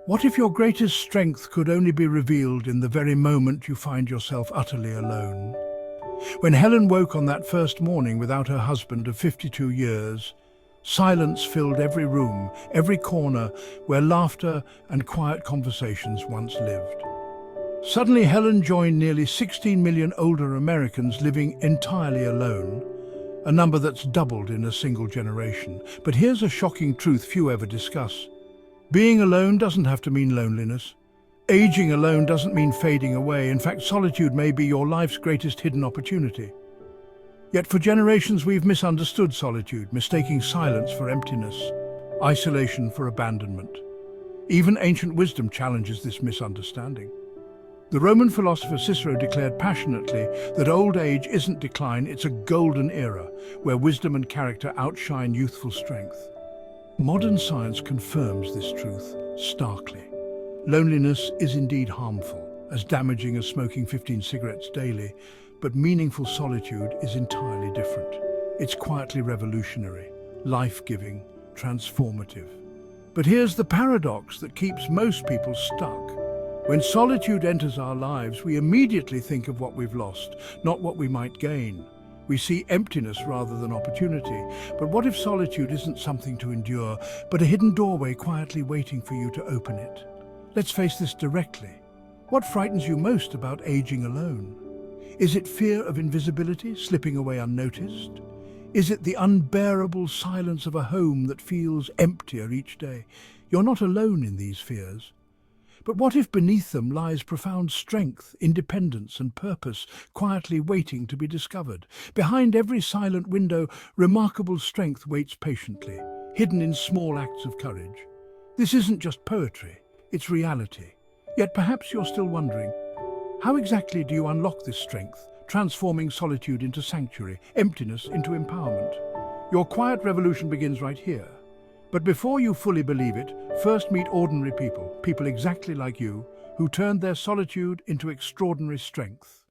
What if your greatest strength could only be revealed in the very moment you find yourself utterly alone? When Helen woke on that first morning without her husband of 52 years, silence filled every room, every corner where laughter and quiet conversations once lived. Suddenly, Helen joined nearly 16 million older Americans living entirely alone, a number that's doubled in a single generation. But here's a shocking truth few ever discuss. Being alone doesn't have to mean loneliness. Aging alone doesn't mean fading away. In fact, solitude may be your life's greatest hidden opportunity. Yet for generations we've misunderstood solitude, mistaking silence for emptiness, isolation for abandonment. Even ancient wisdom challenges this misunderstanding. The Roman philosopher Cicero declared passionately that old age isn't decline, it's a golden era where wisdom and character outshine youthful strength. Modern science confirms this truth starkly. Loneliness is indeed harmful, as damaging as smoking 15 cigarettes daily, but meaningful solitude is entirely different. It's quietly revolutionary, life-giving, transformative. But here's the paradox that keeps most people stuck. When solitude enters our lives, we immediately think of what we've lost, not what we might gain. We see emptiness rather than opportunity. But what if solitude isn't something to endure, but a hidden doorway quietly waiting for you to open it? Let's face this directly. What frightens you most about aging alone? Is it fear of invisibility, slipping away unnoticed? Is it the unbearable silence of a home that feels emptier each day? You're not alone in these fears. But what if beneath them lies profound strength, independence and purpose, quietly waiting to be discovered? Behind every silent window, remarkable strength waits patiently, hidden in small acts of courage. This isn't just poetry, it's reality. Yet perhaps you're still wondering, how exactly do you unlock this strength, transforming solitude into sanctuary, emptiness into empowerment? Your quiet revolution begins right here. But before you fully believe it, first meet ordinary people, people exactly like you, who turned their solitude into extraordinary strength.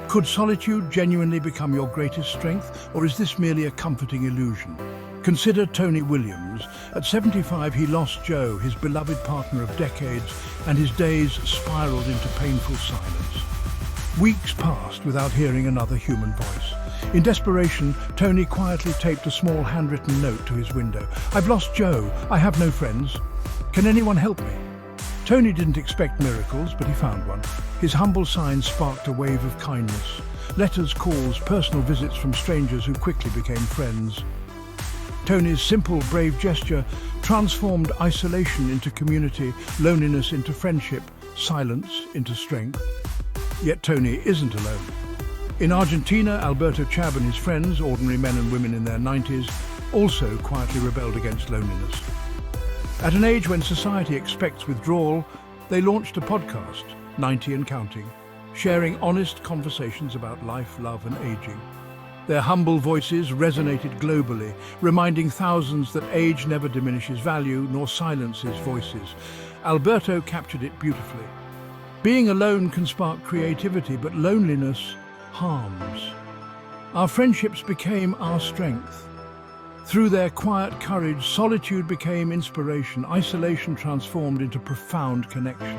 Could solitude genuinely become your greatest strength, or is this merely a comforting illusion? Consider Tony Williams. At 75, he lost Joe, his beloved partner of decades, and his days spiraled into painful silence. Weeks passed without hearing another human voice. In desperation, Tony quietly taped a small handwritten note to his window. "I've lost Joe. I have no friends. Can anyone help me?" Tony didn't expect miracles, but he found one. His humble sign sparked a wave of kindness. Letters, calls, personal visits from strangers who quickly became friends. Tony's simple, brave gesture transformed isolation into community, loneliness into friendship, silence into strength. Yet Tony isn't alone. In Argentina, Alberto Chab and his friends, ordinary men and women in their 90s, also quietly rebelled against loneliness. At an age when society expects withdrawal, they launched a podcast, 90 and Counting, sharing honest conversations about life, love and aging. Their humble voices resonated globally, reminding thousands that age never diminishes value nor silences voices. Alberto captured it beautifully. Being alone can spark creativity, but loneliness harms. Our friendships became our strength. Through their quiet courage, solitude became inspiration, isolation transformed into profound connection.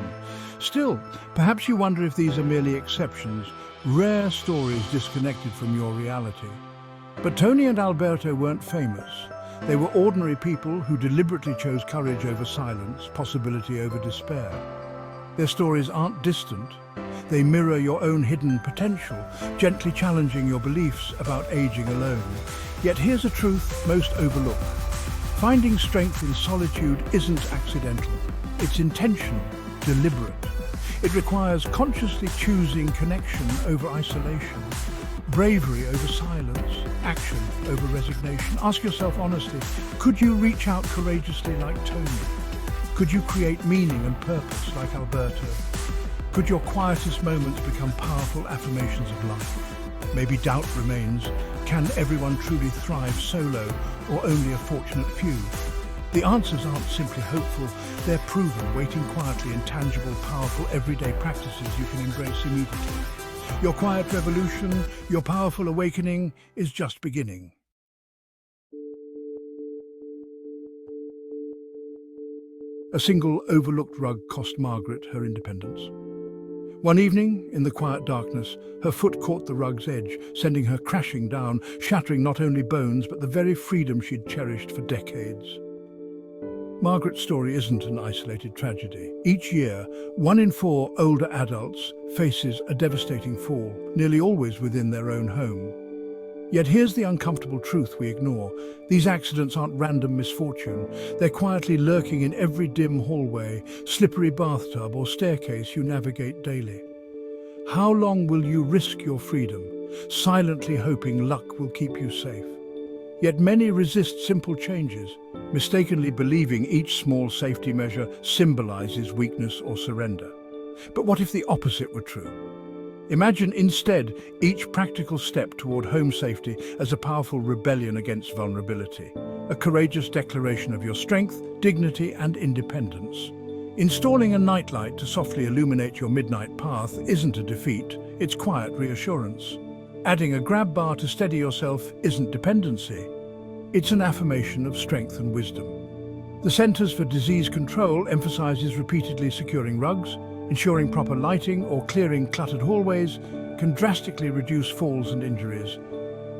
Still, perhaps you wonder if these are merely exceptions, rare stories disconnected from your reality. But Tony and Alberto weren't famous. They were ordinary people who deliberately chose courage over silence, possibility over despair. Their stories aren't distant. They mirror your own hidden potential, gently challenging your beliefs about aging alone. Yet here's a truth most overlooked. Finding strength in solitude isn't accidental. It's intentional, deliberate. It requires consciously choosing connection over isolation, bravery over silence, action over resignation. Ask yourself honestly, could you reach out courageously like Tony? Could you create meaning and purpose like Alberto? Could your quietest moments become powerful affirmations of life? Maybe doubt remains. Can everyone truly thrive solo or only a fortunate few? The answers aren't simply hopeful, they're proven, waiting quietly in tangible, powerful, everyday practices you can embrace immediately. Your quiet revolution, your powerful awakening is just beginning. A single overlooked rug cost Margaret her independence. One evening, in the quiet darkness, her foot caught the rug's edge, sending her crashing down, shattering not only bones but the very freedom she'd cherished for decades. Margaret's story isn't an isolated tragedy. Each year, 1 in 4 older adults faces a devastating fall, nearly always within their own home. Yet here's the uncomfortable truth we ignore. These accidents aren't random misfortune. They're quietly lurking in every dim hallway, slippery bathtub or staircase you navigate daily. How long will you risk your freedom, silently hoping luck will keep you safe? Yet many resist simple changes, mistakenly believing each small safety measure symbolizes weakness or surrender. But what if the opposite were true? Imagine instead each practical step toward home safety as a powerful rebellion against vulnerability, a courageous declaration of your strength, dignity, and independence. Installing a nightlight to softly illuminate your midnight path isn't a defeat, it's quiet reassurance. Adding a grab bar to steady yourself isn't dependency. It's an affirmation of strength and wisdom. The Centers for Disease Control emphasizes repeatedly securing rugs, ensuring proper lighting or clearing cluttered hallways can drastically reduce falls and injuries.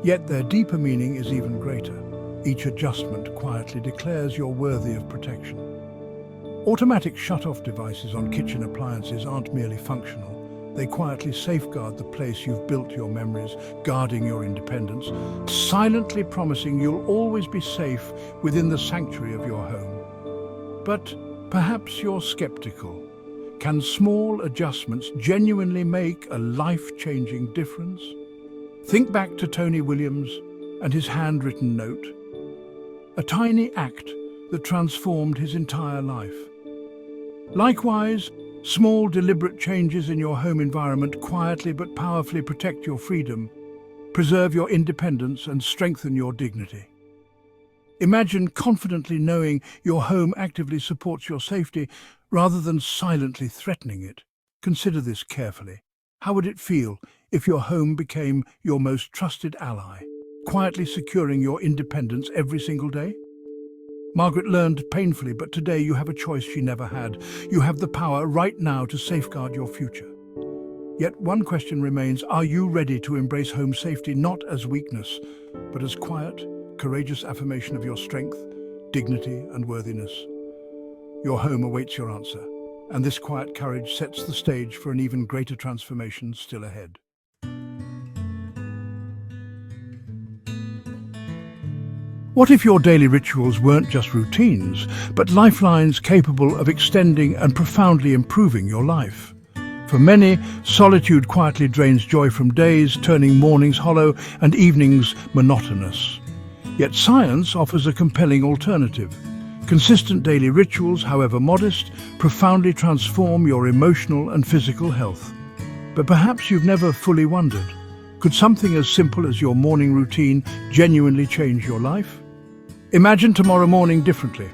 Yet their deeper meaning is even greater. Each adjustment quietly declares you're worthy of protection. Automatic shut-off devices on kitchen appliances aren't merely functional. They quietly safeguard the place you've built your memories, guarding your independence, silently promising you'll always be safe within the sanctuary of your home. But perhaps you're skeptical. Can small adjustments genuinely make a life-changing difference? Think back to Tony Williams and his handwritten note. A tiny act that transformed his entire life. Likewise, small deliberate changes in your home environment quietly but powerfully protect your freedom, preserve your independence, and strengthen your dignity. Imagine confidently knowing your home actively supports your safety rather than silently threatening it. Consider this carefully. How would it feel if your home became your most trusted ally, quietly securing your independence every single day? Margaret learned painfully, but today you have a choice she never had. You have the power right now to safeguard your future. Yet one question remains: are you ready to embrace home safety not as weakness, but as quiet, courageous affirmation of your strength, dignity, and worthiness? Your home awaits your answer, and this quiet courage sets the stage for an even greater transformation still ahead. What if your daily rituals weren't just routines, but lifelines capable of extending and profoundly improving your life? For many, solitude quietly drains joy from days, turning mornings hollow and evenings monotonous. Yet science offers a compelling alternative. Consistent daily rituals, however modest, profoundly transform your emotional and physical health. But perhaps you've never fully wondered, could something as simple as your morning routine genuinely change your life? Imagine tomorrow morning differently.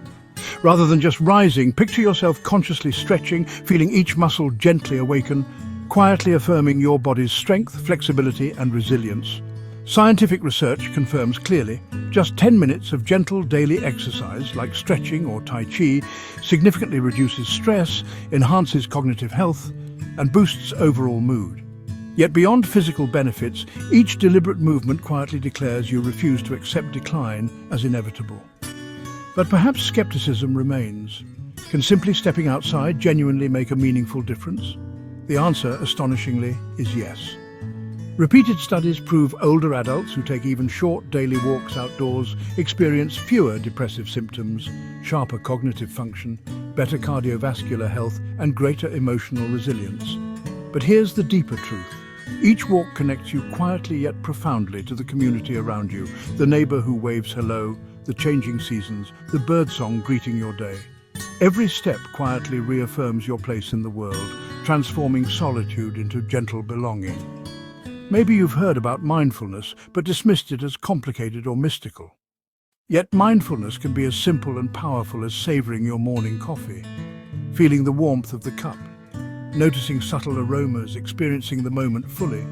Rather than just rising, picture yourself consciously stretching, feeling each muscle gently awaken, quietly affirming your body's strength, flexibility, and resilience. Scientific research confirms clearly just 10 minutes of gentle daily exercise, like stretching or Tai Chi, significantly reduces stress, enhances cognitive health, and boosts overall mood. Yet beyond physical benefits, each deliberate movement quietly declares you refuse to accept decline as inevitable. But perhaps skepticism remains. Can simply stepping outside genuinely make a meaningful difference? The answer, astonishingly, is yes. Repeated studies prove older adults who take even short daily walks outdoors experience fewer depressive symptoms, sharper cognitive function, better cardiovascular health, and greater emotional resilience. But here's the deeper truth. Each walk connects you quietly yet profoundly to the community around you, the neighbor who waves hello, the changing seasons, the birdsong greeting your day. Every step quietly reaffirms your place in the world, transforming solitude into gentle belonging. Maybe you've heard about mindfulness, but dismissed it as complicated or mystical. Yet mindfulness can be as simple and powerful as savoring your morning coffee, feeling the warmth of the cup, noticing subtle aromas, experiencing the moment fully.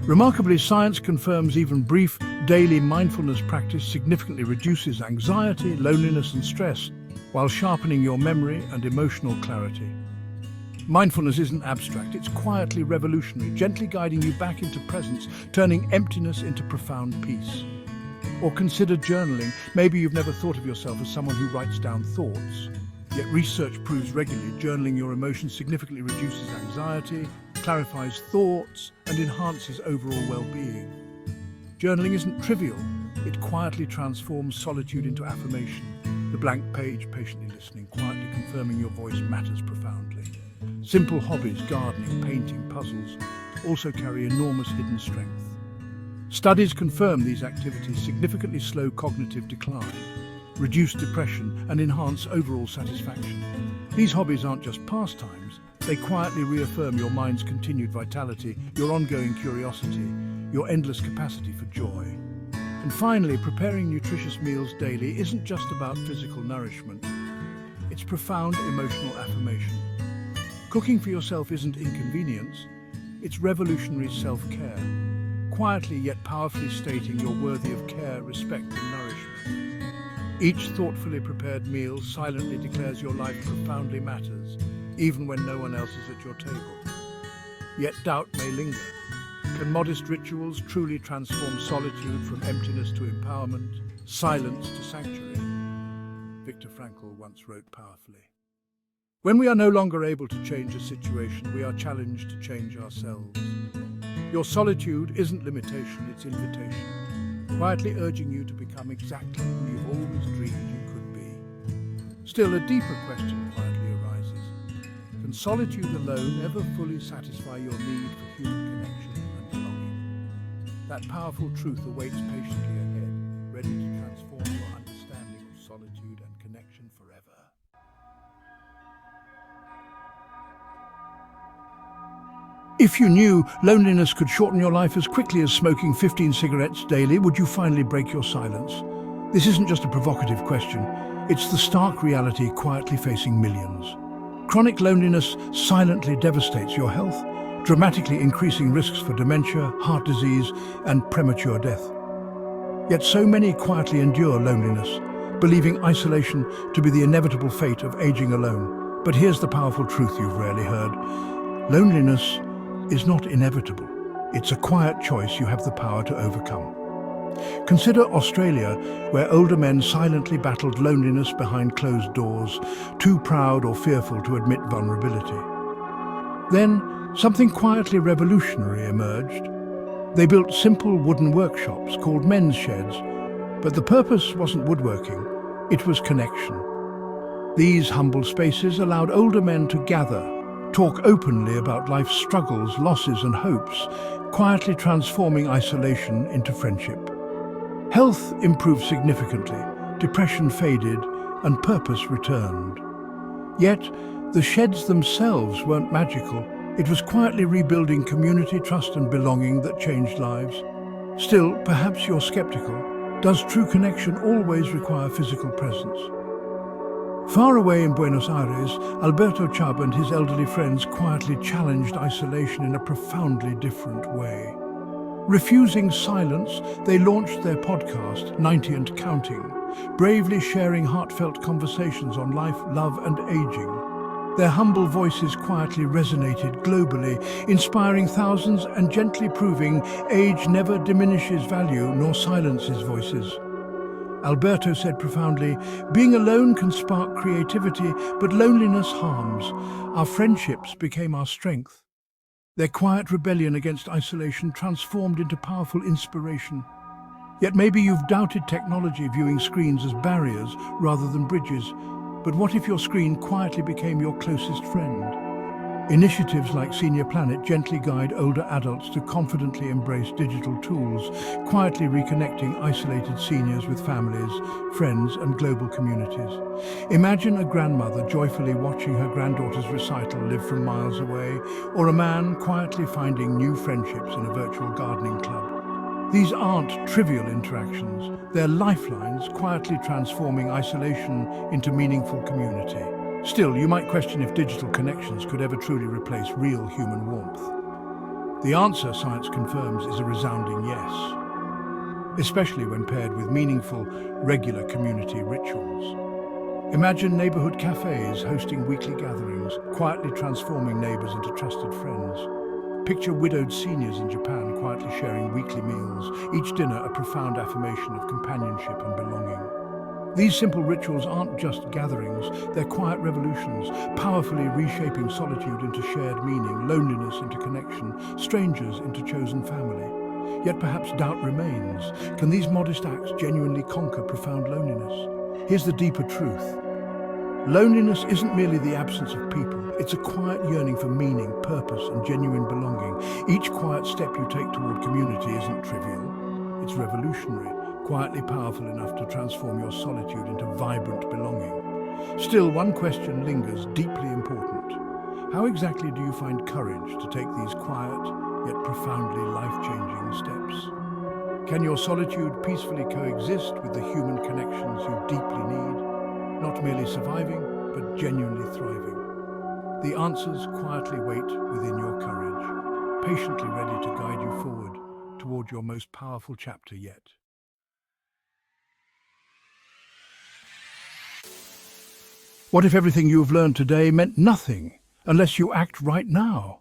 Remarkably, science confirms even brief daily mindfulness practice significantly reduces anxiety, loneliness, and stress, while sharpening your memory and emotional clarity. Mindfulness isn't abstract, it's quietly revolutionary, gently guiding you back into presence, turning emptiness into profound peace. Or consider journaling. Maybe you've never thought of yourself as someone who writes down thoughts. Yet research proves regularly journaling your emotions significantly reduces anxiety, clarifies thoughts, and enhances overall well-being. Journaling isn't trivial. It quietly transforms solitude into affirmation. The blank page, patiently listening, quietly confirming your voice matters profoundly. Simple hobbies, gardening, painting, puzzles, also carry enormous hidden strength. Studies confirm these activities significantly slow cognitive decline, reduce depression, and enhance overall satisfaction. These hobbies aren't just pastimes, they quietly reaffirm your mind's continued vitality, your ongoing curiosity, your endless capacity for joy. And finally, preparing nutritious meals daily isn't just about physical nourishment. It's profound emotional affirmation. Cooking for yourself isn't inconvenience, it's revolutionary self-care, quietly yet powerfully stating you're worthy of care, respect, and nourishment. Each thoughtfully prepared meal silently declares your life profoundly matters, even when no one else is at your table. Yet doubt may linger. Can modest rituals truly transform solitude from emptiness to empowerment, silence to sanctuary? Viktor Frankl once wrote powerfully. When we are no longer able to change a situation, we are challenged to change ourselves. Your solitude isn't limitation, it's invitation, quietly urging you to become exactly who you've always dreamed you could be. Still, a deeper question quietly arises. Can solitude alone ever fully satisfy your need for human connection and belonging? That powerful truth awaits patiently ahead, ready to transform your understanding of solitude and connection forever. If you knew loneliness could shorten your life as quickly as smoking 15 cigarettes daily, would you finally break your silence? This isn't just a provocative question, it's the stark reality quietly facing millions. Chronic loneliness silently devastates your health, dramatically increasing risks for dementia, heart disease, and premature death. Yet so many quietly endure loneliness, believing isolation to be the inevitable fate of aging alone. But here's the powerful truth you've rarely heard. Loneliness is not inevitable. It's a quiet choice you have the power to overcome. Consider Australia, where older men silently battled loneliness behind closed doors, too proud or fearful to admit vulnerability. Then, something quietly revolutionary emerged. They built simple wooden workshops called men's sheds, but the purpose wasn't woodworking, it was connection. These humble spaces allowed older men to gather, talk openly about life's struggles, losses, and hopes, quietly transforming isolation into friendship. Health improved significantly, depression faded, and purpose returned. Yet, the sheds themselves weren't magical. It was quietly rebuilding community, trust, and belonging that changed lives. Still, perhaps you're skeptical. Does true connection always require physical presence? Far away in Buenos Aires, Alberto Chubb and his elderly friends quietly challenged isolation in a profoundly different way. Refusing silence, they launched their podcast, 90 and Counting, bravely sharing heartfelt conversations on life, love, and aging. Their humble voices quietly resonated globally, inspiring thousands and gently proving age never diminishes value nor silences voices. Alberto said profoundly, "Being alone can spark creativity, but loneliness harms. Our friendships became our strength." Their quiet rebellion against isolation transformed into powerful inspiration. Yet maybe you've doubted technology, viewing screens as barriers rather than bridges. But what if your screen quietly became your closest friend? Initiatives like Senior Planet gently guide older adults to confidently embrace digital tools, quietly reconnecting isolated seniors with families, friends, and global communities. Imagine a grandmother joyfully watching her granddaughter's recital live from miles away, or a man quietly finding new friendships in a virtual gardening club. These aren't trivial interactions, they're lifelines quietly transforming isolation into meaningful community. Still, you might question if digital connections could ever truly replace real human warmth. The answer, science confirms, is a resounding yes, especially when paired with meaningful, regular community rituals. Imagine neighborhood cafes hosting weekly gatherings, quietly transforming neighbors into trusted friends. Picture widowed seniors in Japan quietly sharing weekly meals, each dinner a profound affirmation of companionship and belonging. These simple rituals aren't just gatherings, they're quiet revolutions, powerfully reshaping solitude into shared meaning, loneliness into connection, strangers into chosen family. Yet perhaps doubt remains. Can these modest acts genuinely conquer profound loneliness? Here's the deeper truth. Loneliness isn't merely the absence of people, it's a quiet yearning for meaning, purpose, and genuine belonging. Each quiet step you take toward community isn't trivial, it's revolutionary, quietly powerful enough to transform your solitude into vibrant belonging. Still, one question lingers, deeply important. How exactly do you find courage to take these quiet, yet profoundly life-changing steps? Can your solitude peacefully coexist with the human connections you deeply need? Not merely surviving, but genuinely thriving. The answers quietly wait within your courage, patiently ready to guide you forward toward your most powerful chapter yet. What if everything you've learned today meant nothing unless you act right now?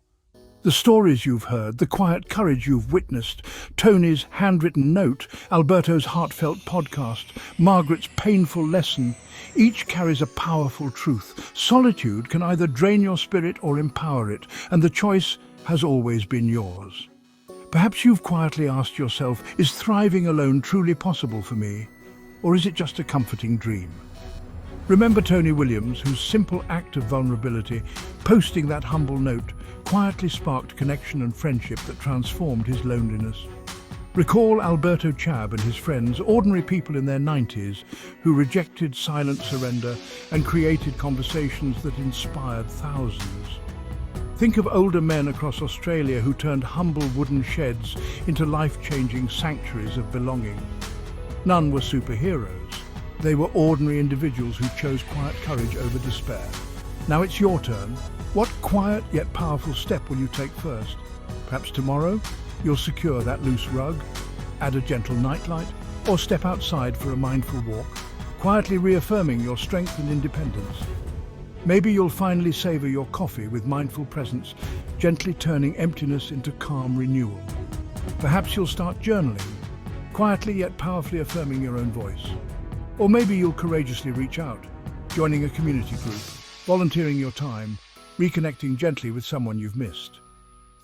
The stories you've heard, the quiet courage you've witnessed, Tony's handwritten note, Alberto's heartfelt podcast, Margaret's painful lesson, each carries a powerful truth. Solitude can either drain your spirit or empower it, and the choice has always been yours. Perhaps you've quietly asked yourself, is thriving alone truly possible for me? Or is it just a comforting dream? Remember Tony Williams, whose simple act of vulnerability, posting that humble note, quietly sparked connection and friendship that transformed his loneliness. Recall Alberto Chab and his friends, ordinary people in their 90s, who rejected silent surrender and created conversations that inspired thousands. Think of older men across Australia who turned humble wooden sheds into life-changing sanctuaries of belonging. None were superheroes. They were ordinary individuals who chose quiet courage over despair. Now it's your turn. What quiet yet powerful step will you take first? Perhaps tomorrow you'll secure that loose rug, add a gentle nightlight, or step outside for a mindful walk, quietly reaffirming your strength and independence. Maybe you'll finally savor your coffee with mindful presence, gently turning emptiness into calm renewal. Perhaps you'll start journaling, quietly yet powerfully affirming your own voice. Or maybe you'll courageously reach out, joining a community group, volunteering your time, reconnecting gently with someone you've missed.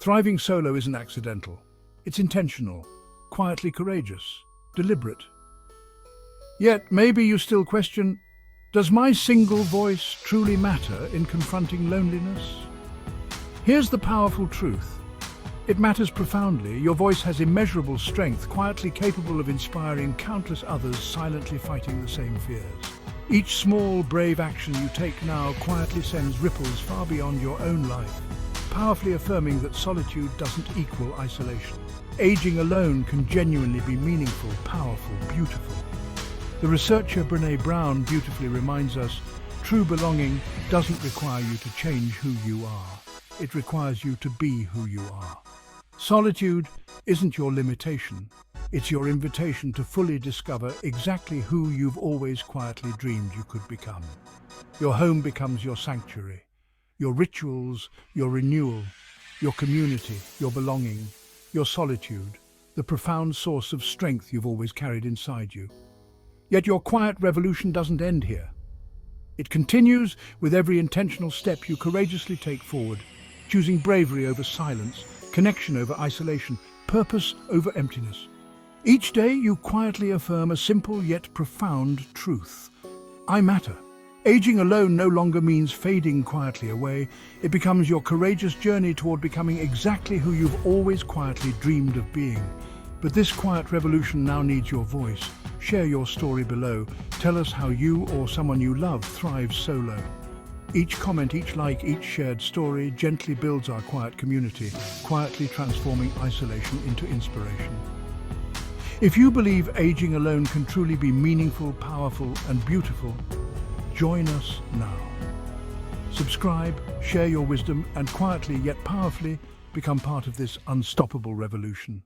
Thriving solo isn't accidental. It's intentional, quietly courageous, deliberate. Yet maybe you still question, does my single voice truly matter in confronting loneliness? Here's the powerful truth. It matters profoundly. Your voice has immeasurable strength, quietly capable of inspiring countless others silently fighting the same fears. Each small, brave action you take now quietly sends ripples far beyond your own life, powerfully affirming that solitude doesn't equal isolation. Aging alone can genuinely be meaningful, powerful, beautiful. The researcher Brené Brown beautifully reminds us, true belonging doesn't require you to change who you are. It requires you to be who you are. Solitude isn't your limitation. It's your invitation to fully discover exactly who you've always quietly dreamed you could become. Your home becomes your sanctuary, your rituals, your renewal, your community, your belonging, your solitude, the profound source of strength you've always carried inside you. Yet your quiet revolution doesn't end here. It continues with every intentional step you courageously take forward, choosing bravery over silence, connection over isolation, purpose over emptiness. Each day you quietly affirm a simple yet profound truth. I matter. Aging alone no longer means fading quietly away. It becomes your courageous journey toward becoming exactly who you've always quietly dreamed of being. But this quiet revolution now needs your voice. Share your story below. Tell us how you or someone you love thrives solo. Each comment, each like, each shared story gently builds our quiet community, quietly transforming isolation into inspiration. If you believe aging alone can truly be meaningful, powerful, and beautiful, join us now. Subscribe, share your wisdom, and quietly yet powerfully become part of this unstoppable revolution.